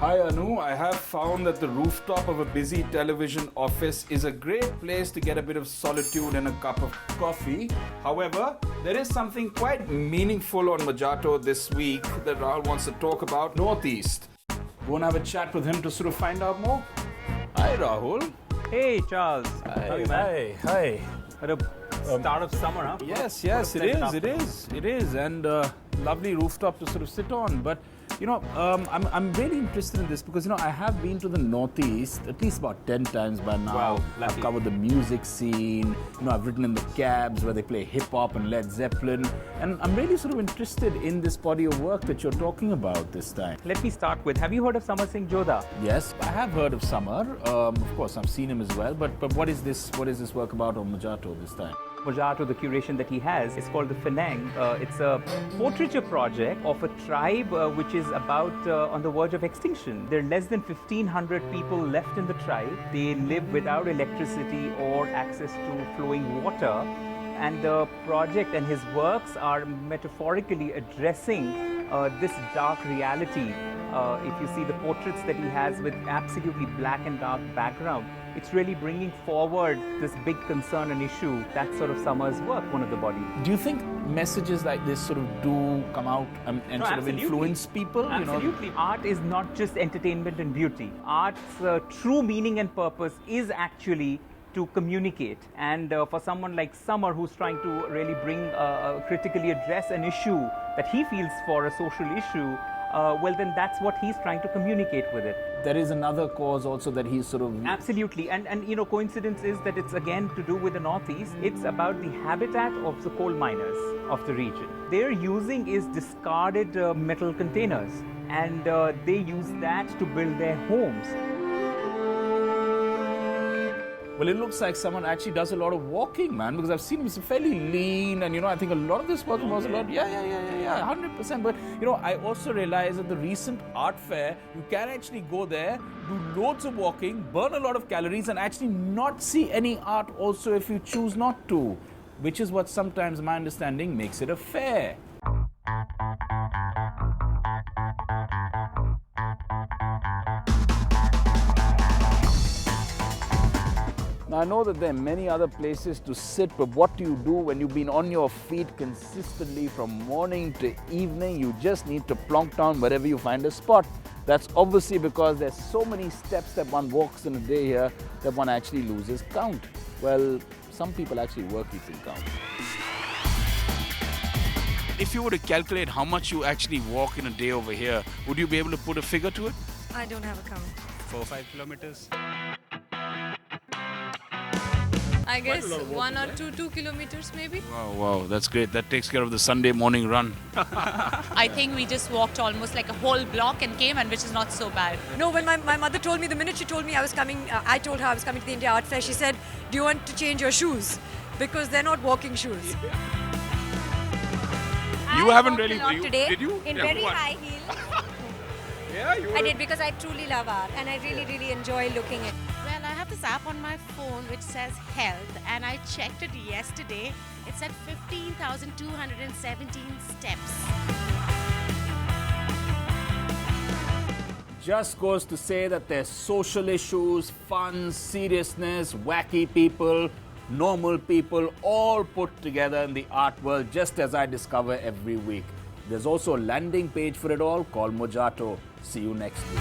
Hi Anu, I have found that the rooftop of a busy television office is a great place to get a bit of solitude and a cup of coffee. However, there is something quite meaningful on Mojato this week that Rahul wants to talk about. Northeast. Go and have a chat with him to sort of find out more. Hi Rahul. Hey Charles, how are you, man? Hi. At the start of summer, huh? Yes, it is, and lovely rooftop to sort of sit on. But I'm really interested in this because I have been to the Northeast at least about 10 times by now. Wow, I've lucky. covered the music scene. I've written in the cabs where they play hip hop and Led Zeppelin, and I'm really sort of interested in this body of work that you're talking about this time. Let me start with, have you heard of Samar Singh Jodha? Yes, I have heard of Samar. Of course, I've seen him as well. But what is this? What is this work about on Mojato this time? Mojato, the curation that he has, is called the Penang. It's a portraiture project of a tribe which is about on the verge of extinction. There are less than 1,500 people left in the tribe. They live without electricity or access to flowing water. And the project and his works are metaphorically addressing this dark reality. If you see the portraits that he has with absolutely black and dark background, it's really bringing forward this big concern and issue. That's sort of Samar's work, One of the Body. Do you think messages like this sort of do come out and sort of absolutely. influence people? Absolutely. Art is not just entertainment and beauty. Art's true meaning and purpose is actually to communicate. And for someone like Samar, who's trying to really critically address an issue that he feels for a social issue, well, then that's what he's trying to communicate with it. There is another cause also that he's sort of... Absolutely. And coincidence is that it's again to do with the Northeast. It's about the habitat of the coal miners of the region. They're using is discarded metal containers, and they use that to build their homes. Well, it looks like someone actually does a lot of walking, man, because I've seen him fairly lean, and I think a lot of this work was a lot, 100%. But I also realized at the recent art fair, you can actually go there, do loads of walking, burn a lot of calories, and actually not see any art also if you choose not to, which is what sometimes my understanding makes it a fair. Now, I know that there are many other places to sit, but what do you do when you've been on your feet consistently from morning to evening? You just need to plonk down wherever you find a spot. That's obviously because there's so many steps that one walks in a day here that one actually loses count. Well, some people actually work keeping count. If you were to calculate how much you actually walk in a day over here, would you be able to put a figure to it? I don't have a count. 4 or 5 kilometers. I guess 1 or 2 kilometers maybe. Wow, that's great. That takes care of the Sunday morning run. I think we just walked almost like a whole block and came, and which is not so bad. No, when my mother told me, the minute she told me I was coming, I told her I was coming to the India Art Fair, she said, do you want to change your shoes? Because they're not walking shoes. You haven't really... Today did you? in Yeah, very what? high heels. Yeah, you I did because I truly love art and I really enjoy looking at it. Well, I have this app on my phone which says health, and I checked it yesterday. It's at 15,217 steps. Just goes to say that there's social issues, fun, seriousness, wacky people, normal people, all put together in the art world, just as I discover every week. There's also a landing page for it all called Mojato. See you next week.